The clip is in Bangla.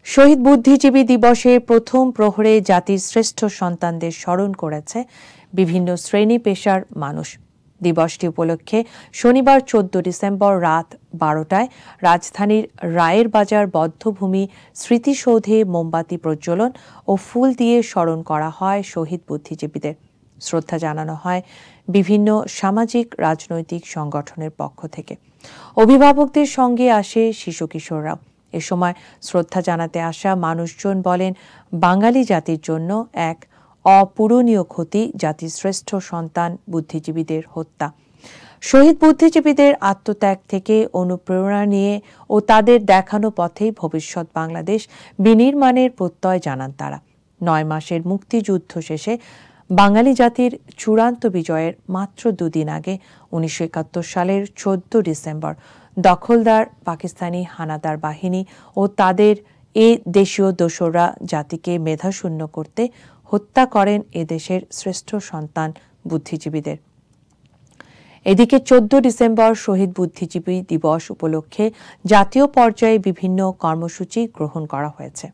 শহীদ বুদ্ধিজীবী দিবসের প্রথম প্রহরে জাতির শ্রেষ্ঠ সন্তানদের স্মরণ করেছে বিভিন্ন শ্রেণী পেশার মানুষ। দিবসটি উপলক্ষে শনিবার 14 ডিসেম্বর রাত 12টায় রাজধানীর রায়ের বাজার বধ্যভূমি স্মৃতিসৌধে মোমবাতি প্রজ্বলন ও ফুল দিয়ে স্মরণ করা হয় শহীদ বুদ্ধিজীবীদের। শ্রদ্ধা জানানো হয় বিভিন্ন সামাজিক রাজনৈতিক সংগঠনের পক্ষ থেকে। অভিভাবকদের সঙ্গে আসে শিশু কিশোররাও। এ সময় শ্রদ্ধা জানাতে আসা মানুষজন বলেন, বাঙালি জাতির জন্য এক অপূরণীয় ক্ষতি জাতির শ্রেষ্ঠ সন্তান বুদ্ধিজীবীদের হত্যা। শহীদ বুদ্ধিজীবীদের আত্মত্যাগ থেকে অনুপ্রেরণা নিয়ে ও তাদের দেখানো পথেই ভবিষ্যৎ বাংলাদেশ বিনির্মাণের প্রত্যয় জানান তারা। 9 মাসের মুক্তিযুদ্ধ শেষে বাঙালি জাতির চূড়ান্ত বিজয়ের মাত্র দুদিন আগে 1971 সালের 14 ডিসেম্বর দখলদার পাকিস্তানি হানাদার বাহিনী ও তাদের এ দেশীয় দোসররা জাতিকে মেধাশূন্য করতে হত্যা করেন এদেশের শ্রেষ্ঠ সন্তান বুদ্ধিজীবীদের। এদিকে 14 ডিসেম্বর শহীদ বুদ্ধিজীবী দিবস উপলক্ষে জাতীয় পর্যায়ে বিভিন্ন কর্মসূচি গ্রহণ করা হয়েছে।